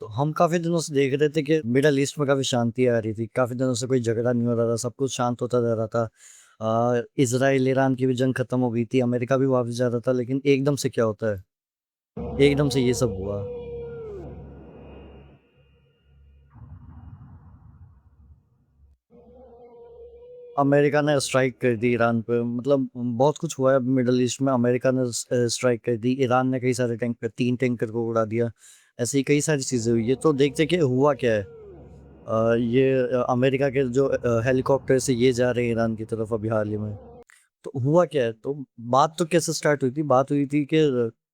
तो हम काफ़ी दिनों से देख रहे थे कि मिडल ईस्ट में काफ़ी शांति आ रही थी। काफ़ी दिनों से कोई झगड़ा नहीं हो रहा था, सब कुछ शांत होता जा रहा था। इज़राइल ईरान की भी जंग खत्म हो गई थी, अमेरिका भी वापस जा रहा था, लेकिन एकदम से क्या होता है? एकदम से ये सब हुआ। अमेरिका ने स्ट्राइक कर दी ईरान पे, मतलब बहुत कुछ हुआ है मिडल ईस्ट में। अमेरिका ने स्ट्राइक कर दी, ईरान ने कई सारे टैंकर, 3 टैंकर को उड़ा दिया। ऐसी कई सारी चीज़ें हुई है, तो देखते कि हुआ क्या है। ये अमेरिका के जो हेलीकॉप्टर से ये जा रहे हैं ईरान की तरफ अभी हाल ही में। तो हुआ क्या है? तो बात तो कैसे स्टार्ट हुई थी? बात हुई थी कि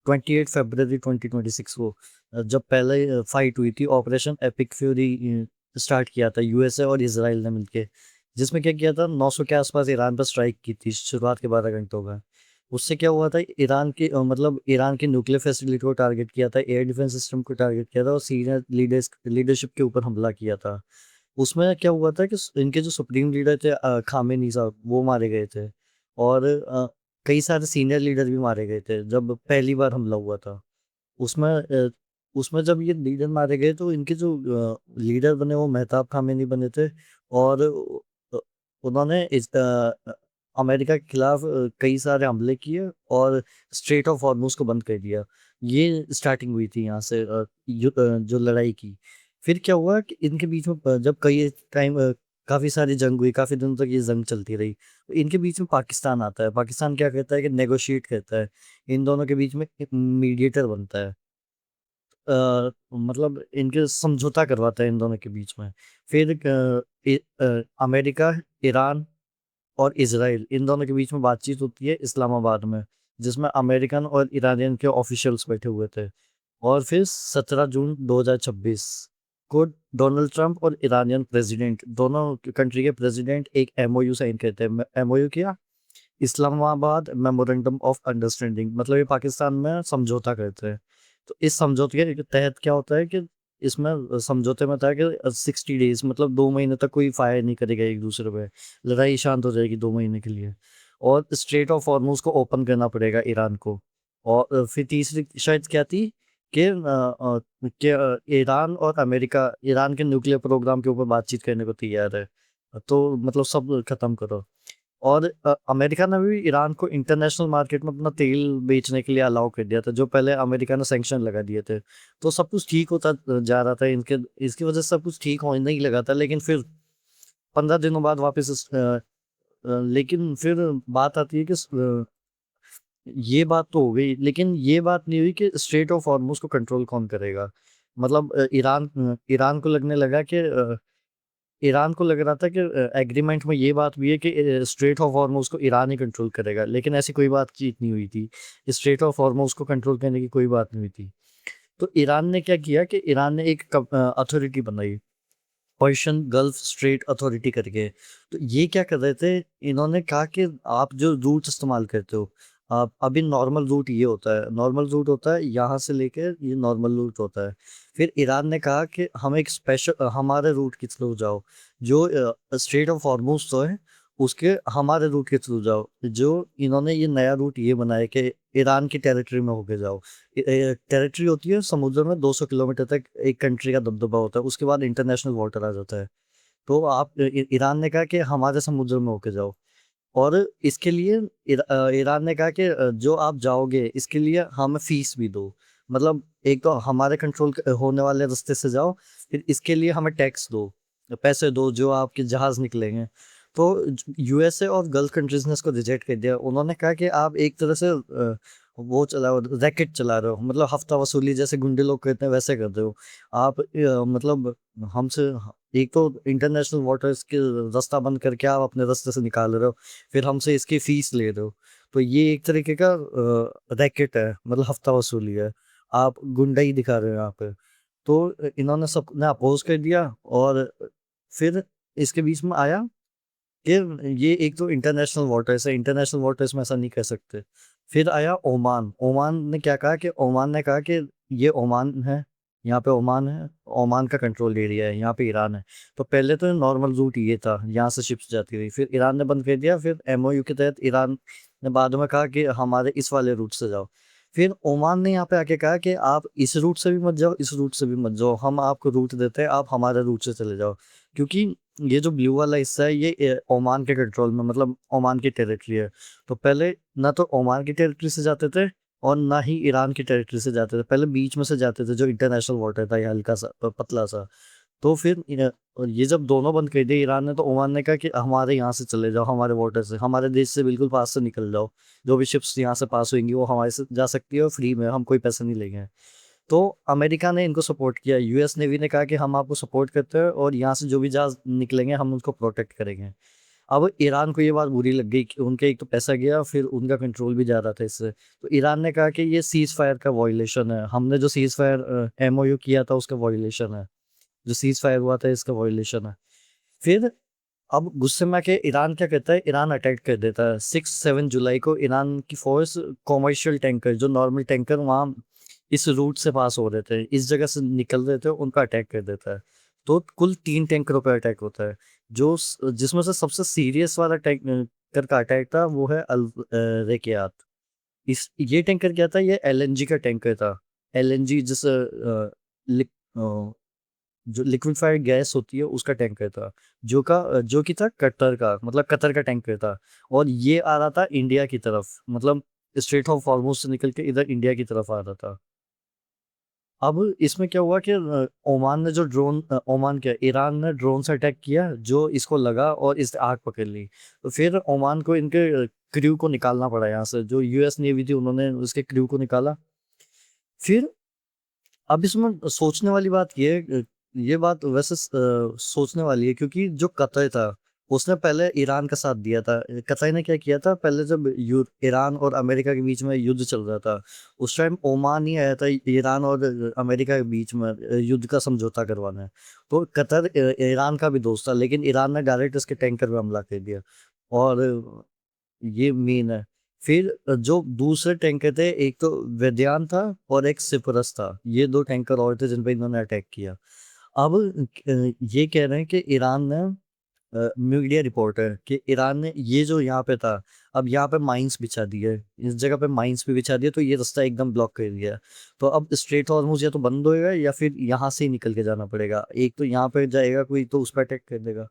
28 फरवरी 2026 को जब पहले फाइट हुई थी, ऑपरेशन एपिक फ्यूरी स्टार्ट किया था यूएसए और इजराइल ने मिलके। जिसमें क्या किया था, 900 के आसपास ईरान पर स्ट्राइक की थी शुरुआत के 12 घंटों में। उससे क्या हुआ था, ईरान की मतलब ईरान की न्यूक्लियर फैसिलिटी को टारगेट किया था, एयर डिफेंस सिस्टम को टारगेट किया था और सीनियर लीडरशिप के ऊपर हमला किया था। उसमें क्या हुआ था कि इनके जो सुप्रीम लीडर थे खामेनी साहब, वो मारे गए थे। और कई सारे सीनियर लीडर भी मारे गए थे जब पहली बार हमला हुआ था। उसमें उसमें जब ये लीडर मारे गए तो इनके जो लीडर बने वो मेहताब खामेनी बने थे। और अ, उन्होंने अमेरिका के खिलाफ कई सारे हमले किए और स्ट्रेट ऑफ हॉर्मुज को बंद कर दिया। ये स्टार्टिंग हुई थी यहाँ से जो लड़ाई की। फिर क्या हुआ कि इनके बीच में जब कई टाइम काफी सारी जंग हुई, काफी दिनों तक ये जंग चलती रही, तो इनके बीच में पाकिस्तान आता है। पाकिस्तान क्या कहता है कि नेगोशिएट करता है, इन दोनों के बीच में मीडिएटर बनता है। मतलब इनके समझौता करवाता है इन दोनों के बीच में। फिर अमेरिका, ईरान और इजराइल, इन दोनों के बीच में बातचीत होती है इस्लामाबाद में, जिसमें अमेरिकन और ईरानियन के ऑफिशियल्स बैठे हुए थे। और फिर 17 जून 2026 को डोनाल्ड ट्रंप और ईरानियन प्रेसिडेंट, दोनों कंट्री के प्रेसिडेंट एक एमओयू साइन करते हैं। एमओयू क्या? इस्लामाबाद मेमोरेंडम ऑफ अंडरस्टैंडिंग, मतलब ये पाकिस्तान में समझौता करते हैं। तो इस समझौते के तहत क्या होता है कि इसमें समझौते में था कि 60 डेज, मतलब 2 महीने तक कोई फायर नहीं करेगा एक दूसरे पे। लड़ाई शांत हो जाएगी 2 महीने के लिए। और स्ट्रेट ऑफ हॉर्मुज को ओपन करना पड़ेगा ईरान को। और फिर तीसरी शर्त क्या थी कि ईरान और अमेरिका ईरान के न्यूक्लियर प्रोग्राम के ऊपर बातचीत करने को तैयार है। तो मतलब सब खत्म करो। और अमेरिका ने भी ईरान को इंटरनेशनल मार्केट में अपना तेल बेचने के लिए अलाउ कर दिया था, जो पहले अमेरिका ने सैंक्शन लगा दिए थे। तो सब कुछ ठीक होता जा रहा था इनके, इसकी वजह से सब कुछ ठीक होने नहीं लगा था। लेकिन फिर 15 दिनों बाद वापस लेकिन फिर बात आती है कि ये बात तो हो गई, लेकिन ये बात नहीं हुई कि स्ट्रेट ऑफ हॉर्मुज को कंट्रोल कौन करेगा। मतलब ईरान को लगने लगा कि ईरान को लग रहा था कि एग्रीमेंट में ये बात भी है कि स्ट्रेट ऑफ हॉर्मुज को ईरान ही कंट्रोल करेगा, लेकिन ऐसी कोई बातचीत नहीं हुई थी। स्ट्रेट ऑफ हॉर्मुज को कंट्रोल करने की कोई बात नहीं हुई थी। तो ईरान ने क्या किया कि ईरान ने एक अथॉरिटी बनाई, पर्शियन गल्फ स्ट्रेट अथॉरिटी करके। तो ये क्या कर रहे थे, इन्होंने कहा कि आप जो रूट इस्तेमाल करते हो, आप अभी नॉर्मल रूट ये होता है, नॉर्मल रूट होता है यहाँ से लेके, ये नॉर्मल रूट होता है। फिर ईरान ने कहा कि हम एक स्पेशल हमारे रूट के थ्रू जाओ, जो स्ट्रेट ऑफ हॉर्मुज तो है उसके हमारे रूट के थ्रू जाओ। जो इन्होंने ये नया रूट ये बनाया कि ईरान की टेरिटरी में होके जाओ। टेरिटरी होती है समुद्र में 200 किलोमीटर तक एक कंट्री का दबदबा होता है, उसके बाद इंटरनेशनल वाटर आ जाता है। तो आप ईरान ने कहा कि हमारे समुद्र में होके जाओ। और इसके लिए ईरान ने कहा कि जो आप जाओगे इसके लिए हमें फीस भी दो। मतलब एक तो हमारे कंट्रोल होने वाले रास्ते से जाओ, फिर इसके लिए हमें टैक्स दो, पैसे दो जो आपके जहाज निकलेंगे। तो यूएसए और गल्फ कंट्रीज ने इसको रिजेक्ट कर दिया। उन्होंने कहा कि आप एक तरह से वो चला रैकेट चला रहे हो, मतलब हफ्ता वसूली जैसे गुंडे लोग करते हैं वैसे कर रहे हो आप। मतलब हमसे एक तो इंटरनेशनल वाटर्स के रास्ता बंद करके आप अपने रास्ते से निकाल रहे हो, फिर हमसे इसकी फीस ले रहे हो। तो ये एक तरीके का रैकेट है, मतलब हफ्ता वसूली है। आप गुंडा ही दिखा रहे हो यहाँ पे। तो इन्होंने सबने अपोज कर दिया। और फिर इसके बीच में आया कि ये एक तो इंटरनेशनल वाटर्स है, इंटरनेशनल वाटर्स में ऐसा नहीं कर सकते। फिर आया ओमान। ओमान ने क्या कहा कि ओमान ने कहा कि ये ओमान है, यहाँ पे ओमान है, ओमान का कंट्रोल एरिया है, यहाँ पे ईरान है। तो पहले तो नॉर्मल रूट ये था, यहाँ से शिप्स जाती रही, फिर ईरान ने बंद कर दिया। फिर एमओयू के तहत ईरान ने बाद में कहा कि हमारे इस वाले रूट से जाओ। फिर ओमान ने यहाँ पे आके कहा कि आप इस रूट से भी मत जाओ, इस रूट से भी मत जाओ, हम आपको रूट देते हैं, आप हमारे रूट से चले जाओ। क्योंकि ये जो ब्लू वाला हिस्सा है ये ओमान के कंट्रोल में, मतलब ओमान की टेरिटरी है। तो पहले ना तो ओमान की टेरिटरी से जाते थे और ना ही ईरान की टेरिटरी से जाते थे, पहले बीच में से जाते थे जो इंटरनेशनल वाटर था, ये हल्का सा पतला सा। तो फिर और ये जब दोनों बंद कर दिए ईरान ने, तो ओमान ने कहा कि हमारे यहाँ से चले जाओ, हमारे वाटर से, हमारे देश से बिल्कुल पास से निकल जाओ। जो भी शिप्स यहाँ से पास होंगी वो हमारे से जा सकती है और फ्री में, हम कोई पैसा नहीं लेंगे। तो अमेरिका ने इनको सपोर्ट किया, यूएस नेवी ने कहा कि हम आपको सपोर्ट करते हैं और यहाँ से जो भी जहाज निकलेंगे हम उनको प्रोटेक्ट करेंगे। अब ईरान को ये बात बुरी लग गई कि उनके एक तो पैसा गया, फिर उनका कंट्रोल भी जा रहा था इससे। तो ईरान ने कहा कि ये सीज फायर का वॉयलेशन है, हमने जो सीज फायर एमओयू किया था उसका वॉयलेशन है, जो सीज फायर हुआ था इसका वॉयलेशन है। फिर अब गुस्से में आके ईरान क्या करता है, ईरान अटैक कर देता है। 6-7 जुलाई को ईरान की फोर्स कॉमर्शियल टैंकर, जो नॉर्मल टैंकर वहाँ इस रूट से पास हो रहे थे, इस जगह से निकल रहे थे, उनका अटैक कर देता है। तो कुल 3 टैंकरों पर अटैक होता है। जिसमें से सबसे सीरियस वाला टैंकर का अटैक था वो है अल रेकियात। इस ये टैंकर क्या था, ये एलएनजी का टैंकर था। एलएनजी जिस जो लिक्विफाइड गैस होती है उसका टैंकर था, जो कि था कतर का, मतलब कतर का टैंकर था। और ये आ रहा था इंडिया की तरफ, मतलब स्ट्रेट ऑफ हॉर्मुज से निकल के इधर इंडिया की तरफ आ रहा था। अब इसमें क्या हुआ कि ओमान ने जो ओमान क्या, ईरान ने ड्रोन से अटैक किया, जो इसको लगा और इस आग पकड़ ली। तो फिर ओमान को इनके क्रू को निकालना पड़ा यहाँ से, जो यूएस नेवी थी उन्होंने उसके क्रू को निकाला। फिर अब इसमें सोचने वाली बात ये है, ये बात वैसे सोचने वाली है, क्योंकि जो कतर था उसने पहले ईरान का साथ दिया था। कतर ने क्या किया था, पहले जब ईरान और अमेरिका के बीच में युद्ध चल रहा था, उस टाइम ओमान ही आया था ईरान और अमेरिका के बीच में युद्ध का समझौता करवाना है। तो कतर ईरान का भी दोस्त था, लेकिन ईरान ने डायरेक्ट इसके टैंकर पे हमला कर दिया। और ये मेन है। फिर जो दूसरे टैंकर थे, एक तो वेदांत था और एक सिपरस था, ये दो टैंकर और थे जिन पे इन्होंने अटैक किया। अब ये कह रहे हैं कि ईरान ने, मीडिया रिपोर्ट है कि ईरान ने ये जो यहाँ पे था, अब यहाँ पे माइंस बिछा दिए, इस जगह पे माइंस भी बिछा दिए, तो ये रास्ता एकदम ब्लॉक कर दिया। तो अब स्ट्रेट हॉर्मुज या तो बंद होएगा या फिर यहाँ से ही निकल के जाना पड़ेगा, एक तो यहाँ पे जाएगा कोई तो उस पर अटैक कर देगा।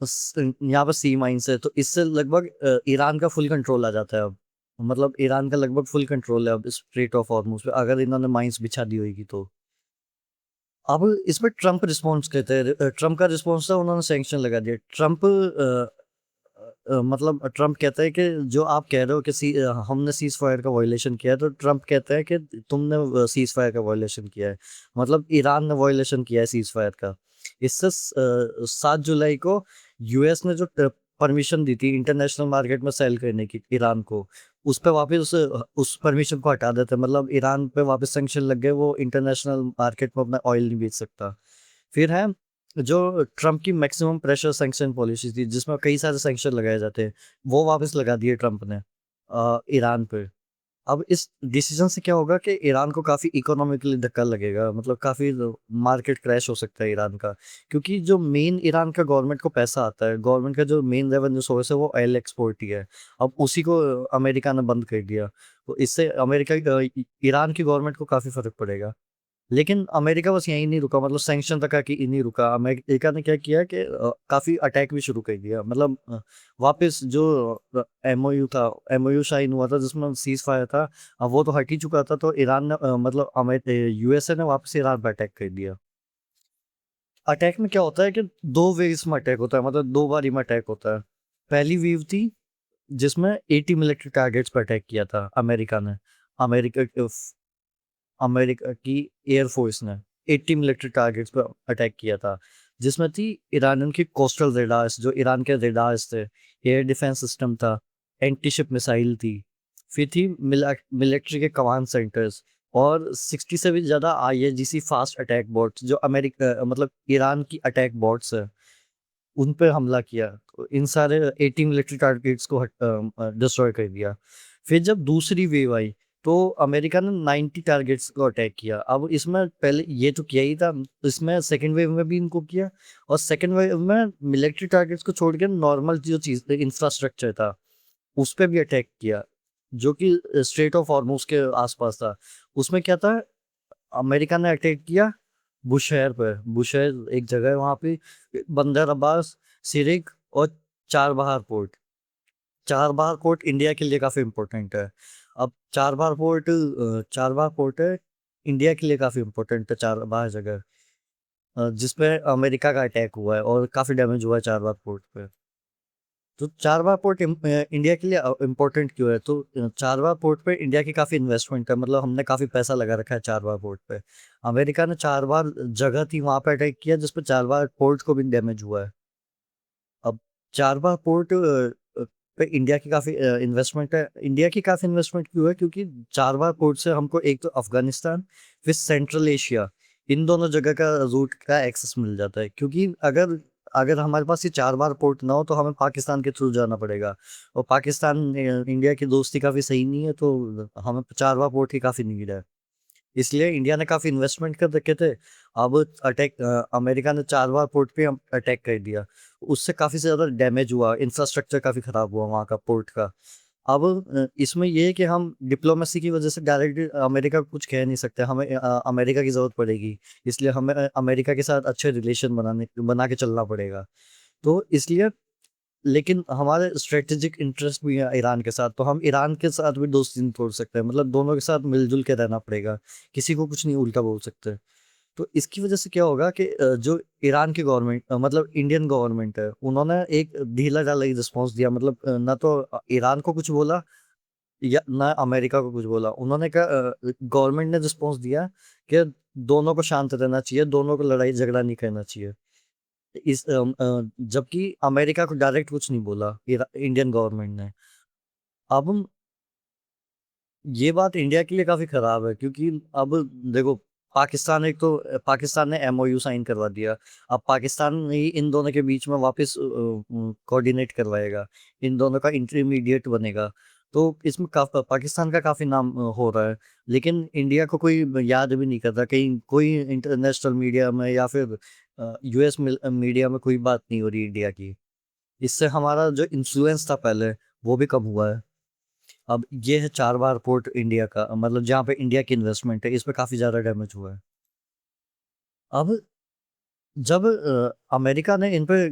बस यहाँ पर सी माइंस है, तो इससे लगभग ईरान का फुल कंट्रोल आ जाता है अब। मतलब ईरान का लगभग फुल कंट्रोल है अब स्ट्रेट ऑफ हॉर्मुज पे, अगर इन्होंने माइंस बिछा दी होगी तो। अब इस पर ट्रम्प रिस्पॉन्स कहते हैं, ट्रम्प का रिस्पॉन्स था उन्होंने सैंक्शन लगा दिया। ट्रम्प मतलब ट्रम्प कहता है कि जो आप कह रहे हो कि हमने सीज फायर का वायलेशन किया है, तो ट्रम्प कहता है कि तुमने सीज फायर का वायलेशन किया है, मतलब ईरान ने वायलेशन किया है सीज फायर का। इससे 7 जुलाई को यूएस ने जो परमिशन दी थी इंटरनेशनल मार्केट में सेल करने की ईरान को, उस पे वापस उस परमिशन को हटा देते, मतलब ईरान पे वापस सैंक्शन लग गए, वो इंटरनेशनल मार्केट में अपना ऑयल नहीं बेच सकता। फिर है जो ट्रम्प की मैक्सिमम प्रेशर सैंक्शन पॉलिसी थी, जिसमें कई सारे सैंक्शन लगाए जाते हैं, वो वापस लगा दिए ट्रम्प ने ईरान पे। अब इस डिसीजन से क्या होगा कि ईरान को काफी इकोनॉमिकली धक्का लगेगा, मतलब काफी मार्केट क्रैश हो सकता है ईरान का। क्योंकि जो मेन ईरान का गवर्नमेंट को पैसा आता है, गवर्नमेंट का जो मेन रेवेन्यू सोर्स है वो ऑयल एक्सपोर्ट ही है। अब उसी को अमेरिका ने बंद कर दिया, तो इससे ईरान की गवर्नमेंट को काफी फर्क पड़ेगा। लेकिन अमेरिका बस यहीं नहीं रुका, मतलब सैंक्शन तक आके ही नहीं रुका। अमेरिका ने क्या किया कि काफी अटैक भी शुरू कर दिया, मतलब वापस जो एमओयू था, एमओयू साइन हुआ था जिसमें सीज फायर था, अब वो तो हट ही चुका था। तो ईरान ने मतलब यूएसए ने वापस ईरान पर अटैक कर दिया। अटैक में क्या होता है कि दो वेव्स में अटैक होता है, मतलब दो बारी में अटैक होता है। पहली वेव थी जिसमें 80 मिलिट्री टारगेट्स पर अटैक किया था अमेरिका ने। अमेरिका अमेरिका की एयरफोर्स ने 80 मिलिट्री टारगेट्स पर अटैक किया था, जिसमें थी ईरान की कोस्टल रेडार्स, जो ईरान के रेडार्स थे, एयर डिफेंस सिस्टम था, एंटी शिप मिसाइल थी, फिर थी मिलिट्री के कमांड सेंटर्स, और 60 से भी ज़्यादा आईआरजीसी फास्ट अटैक बोट्स, जो अमेरिका मतलब ईरान की अटैक बोट्स है, उन पे हमला किया। तो इन सारे 18 मिलिट्री टारगेट्स को डिस्ट्रॉय कर दिया। फिर जब दूसरी वेव आई, तो अमेरिका ने 90 टारगेट्स को अटैक किया। अब इसमें पहले ये तो किया ही था, इसमें सेकेंड वेव में भी इनको किया। और सेकेंड वेव में मिलिट्री टारगेट्स को छोड़ के नॉर्मल जो चीज इंफ्रास्ट्रक्चर था, उस पे भी अटैक किया, जो कि स्ट्रेट ऑफ हॉर्मुज के आसपास था। उसमें क्या था, अमेरिका ने अटैक किया बुशहर पे। बुशहर एक जगह है वहां पे, बंदर अब्बास, सिरिक और Charbagh port. Charbagh port India के लिए काफी इंपॉर्टेंट है। अब चारबाग पोर्ट है, इंडिया के लिए काफी इंपॉर्टेंट है चारबाग जगह, जिसपे अमेरिका का अटैक हुआ है और काफी डैमेज हुआ है चारबाग पोर्ट पे। तो चारबाग पोर्ट इंडिया के लिए इम्पोर्टेंट क्यों है, तो चारबाग पोर्ट पे इंडिया की काफी इन्वेस्टमेंट है, मतलब हमने काफी पैसा लगा रखा है चारबाग पोर्ट पे। अमेरिका ने चारबाग जगह थी वहां पे अटैक किया, जिसपे चारबाग पोर्ट को भी डैमेज हुआ है। अब चारबाग पोर्ट पे इंडिया की काफी इन्वेस्टमेंट है। इंडिया की काफी इन्वेस्टमेंट क्यों है, क्योंकि चारबाग पोर्ट से हमको एक तो अफगानिस्तान, फिर सेंट्रल एशिया, इन दोनों जगह का रूट का एक्सेस मिल जाता है। क्योंकि अगर अगर हमारे पास ये चार बार पोर्ट ना हो तो हमें पाकिस्तान के थ्रू जाना पड़ेगा, और पाकिस्तान इंडिया की दोस्ती काफी सही नहीं है, तो हमें चार बार पोर्ट की काफी नीड है। इसलिए इंडिया ने काफी इन्वेस्टमेंट कर रखे थे। अब अटैक अमेरिका ने चार बार पोर्ट पे अटैक कर दिया, उससे काफी ज्यादा डैमेज हुआ, इंफ्रास्ट्रक्चर काफी खराब हुआ वहाँ का पोर्ट का। अब इसमें ये है कि हम डिप्लोमेसी की वजह से डायरेक्ट अमेरिका को कुछ कह नहीं सकते, हमें अमेरिका की जरूरत पड़ेगी। इसलिए हमें अमेरिका के साथ अच्छे रिलेशन बना के चलना पड़ेगा। तो इसलिए, लेकिन हमारे स्ट्रेटेजिक इंटरेस्ट भी है ईरान के साथ, तो हम ईरान के साथ भी दोस्ती नहीं तोड़ सकते, मतलब दोनों के साथ मिलजुल के रहना पड़ेगा, किसी को कुछ नहीं उल्टा बोल सकते। तो इसकी वजह से क्या होगा कि जो ईरान की गवर्नमेंट, मतलब इंडियन गवर्नमेंट है, उन्होंने एक ढीला ढाला ही रिस्पॉन्स दिया, मतलब ना तो ईरान को कुछ बोला या ना अमेरिका को कुछ बोला। उन्होंने कहा, गवर्नमेंट ने रिस्पॉन्स दिया कि दोनों को शांत रहना चाहिए, दोनों को लड़ाई झगड़ा नहीं करना चाहिए। जबकि अमेरिका को डायरेक्ट कुछ नहीं बोला इंडियन गवर्नमेंट ने। अब ये बात इंडिया के लिए काफी खराब है, क्योंकि अब देखो, पाकिस्तान एक तो पाकिस्तान ने एमओयू साइन करवा दिया। अब पाकिस्तान ही इन दोनों के बीच में वापस कोऑर्डिनेट करवाएगा, इन दोनों का इंटरमीडिएट बनेगा। तो इसमें पाकिस्तान का काफी नाम हो रहा है। लेकिन इंडिया को कोई याद भी नहीं करता, कहीं कोई इंटरनेशनल मीडिया में या फिर यूएस मीडिया में कोई बात नहीं हो रही इंडिया की। इससे हमारा जो इन्फ्लुएंस था पहले, वो भी कम हुआ है। अब ये है चार बार पोर्ट इंडिया का, मतलब जहाँ पे इंडिया की इन्वेस्टमेंट है, इस पे काफी ज्यादा डैमेज हुआ है। अब जब अमेरिका ने इन पे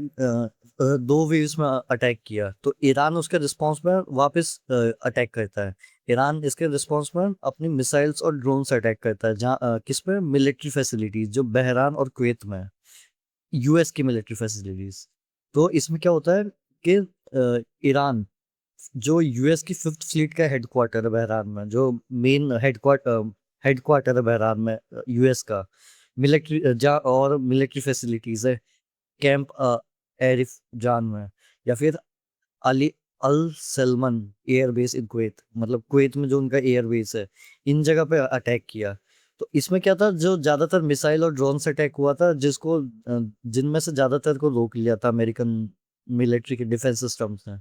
दो वेव्स में अटैक किया, तो ईरान उसके रिस्पॉन्स में वापस अटैक करता है। ईरान इसके रिस्पॉन्स में अपनी मिसाइल्स और ड्रोन से अटैक करता है, जहाँ किस पे, मिलिट्री फैसिलिटीज जो बहरान और कुवैत में है, यूएस की मिलिट्री फैसिलिटीज। तो इसमें क्या होता है कि ईरान, जो यूएस की फिफ्थ फ्लीट का हेडक्वार्टर है बहरान में, जो मेन हेडक्वार्टर है बहरान में यूएस का, मिलिट्री जा और मिलिट्री फैसिलिटीज है, कैंप एरिफ जान में, या फिर Ali Al Salman air base in Kuwait, मतलब कुवैत में जो उनका एयर बेस है, इन जगह पे अटैक किया। तो इसमें क्या था, जो ज्यादातर मिसाइल और ड्रोन से अटैक हुआ था, जिनमें से ज्यादातर को रोक लिया था अमेरिकन मिलिट्री के डिफेंस सिस्टम्स ने।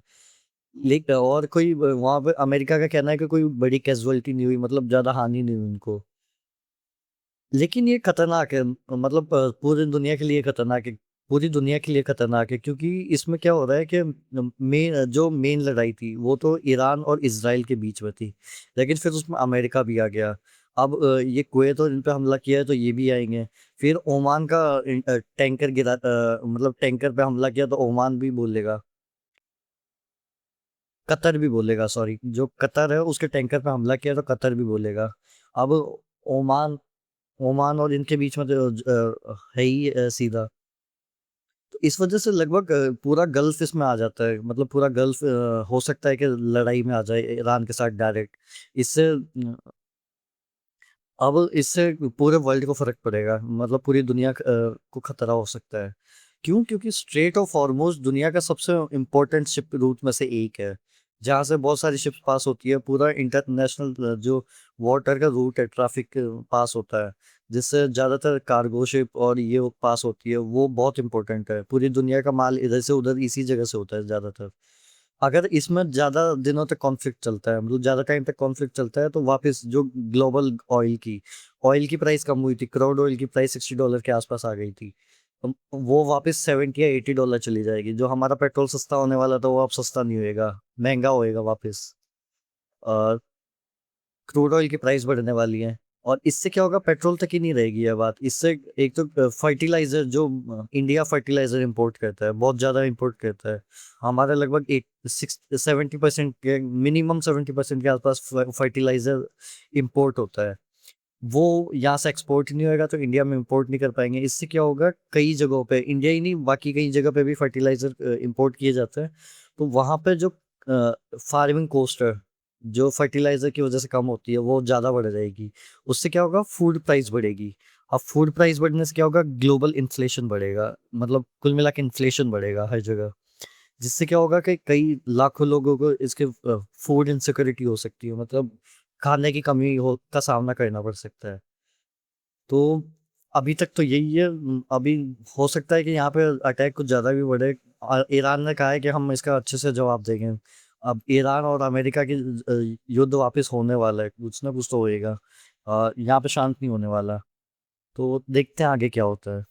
लेकिन और कोई वहां पे अमेरिका का कहना है कि कोई बड़ी कैजुअलिटी नहीं हुई, मतलब ज्यादा हानि नहीं हुई उनको। लेकिन ये खतरनाक है, मतलब पूरी दुनिया के लिए खतरनाक है। पूरी दुनिया के लिए खतरनाक है, क्योंकि इसमें क्या हो रहा है कि मेन लड़ाई थी वो तो ईरान और इसराइल के बीच में थी, लेकिन फिर उसमें अमेरिका भी आ गया। अब ये कुवैत और इन पे हमला किया है, तो ये भी आएंगे। फिर ओमान का टैंकर मतलब टैंकर पे हमला किया, तो ओमान भी बोलेगा, कतर भी बोलेगा, सॉरी, जो कतर है उसके टैंकर पे हमला किया तो कतर भी बोलेगा। अब ओमान ओमान और इनके बीच में तो है ही सीधा। तो इस वजह से लगभग पूरा गल्फ इसमें आ जाता है, मतलब पूरा गल्फ हो सकता है कि लड़ाई में आ जाए ईरान के साथ डायरेक्ट। इससे अब इससे पूरे वर्ल्ड को फर्क पड़ेगा, मतलब पूरी दुनिया को खतरा हो सकता है। क्यों? क्योंकि स्ट्रेट ऑफ हॉर्मुज दुनिया का सबसे इम्पोर्टेंट शिप रूट में से एक है, जहाँ से बहुत सारी शिप्स पास होती है। पूरा इंटरनेशनल जो वाटर का रूट है, ट्रैफिक पास होता है, जिससे ज़्यादातर कार्गो शिप और ये पास होती है, वो बहुत इंपॉर्टेंट है। पूरी दुनिया का माल इधर से उधर इसी जगह से होता है ज़्यादातर। अगर इसमें ज्यादा दिनों तक कॉन्फ्लिक्ट चलता है, मतलब ज्यादा टाइम तक कॉन्फ्लिक्ट चलता है, तो वापस जो ग्लोबल ऑयल की प्राइस कम हुई थी, क्रूड ऑयल की प्राइस $60 के आसपास आ गई थी। वो वापस 70 या $80 चली जाएगी। जो हमारा पेट्रोल सस्ता होने वाला था वो अब सस्ता नहीं होएगा, महंगा होएगा वापस। क्रूड ऑयल की प्राइस बढ़ने वाली है। और इससे क्या होगा, पेट्रोल तक ही नहीं रहेगी ये बात। इससे एक तो फर्टिलाइजर, जो इंडिया फर्टिलाइजर इंपोर्ट करता है, बहुत ज़्यादा इंपोर्ट करता है। हमारा लगभग 70% के, मिनिमम 70% के आसपास फर्टिलाइजर इंपोर्ट होता है। वो यहाँ से एक्सपोर्ट नहीं होएगा तो इंडिया में इंपोर्ट नहीं कर पाएंगे। इससे क्या होगा, कई जगहों पे, इंडिया ही नहीं बाकी कई जगह पे भी फर्टिलाइजर इंपोर्ट किए जाते हैं। तो वहाँ पे जो फार्मिंग कॉस्ट है, जो फर्टिलाइजर की वजह से कम होती है, वो ज़्यादा बढ़ जाएगी। उससे क्या होगा, फूड प्राइस बढ़ेगी। अब फूड प्राइस बढ़ने से क्या होगा, ग्लोबल इन्फ्लेशन बढ़ेगा, मतलब कुल मिला के इन्फ्लेशन बढ़ेगा हर जगह। जिससे क्या होगा कि कई लाखों लोगों को इसके फूड इनसिक्योरिटी हो सकती है, मतलब खाने की कमी हो का सामना करना पड़ सकता है। तो अभी तक तो यही है। अभी हो सकता है कि यहाँ पे अटैक कुछ ज़्यादा भी बढ़े। ईरान ने कहा है कि हम इसका अच्छे से जवाब देंगे। अब ईरान और अमेरिका की युद्ध वापस होने वाला है, कुछ ना कुछ तो होएगा। यहाँ पे शांत नहीं होने वाला। तो देखते हैं आगे क्या होता है।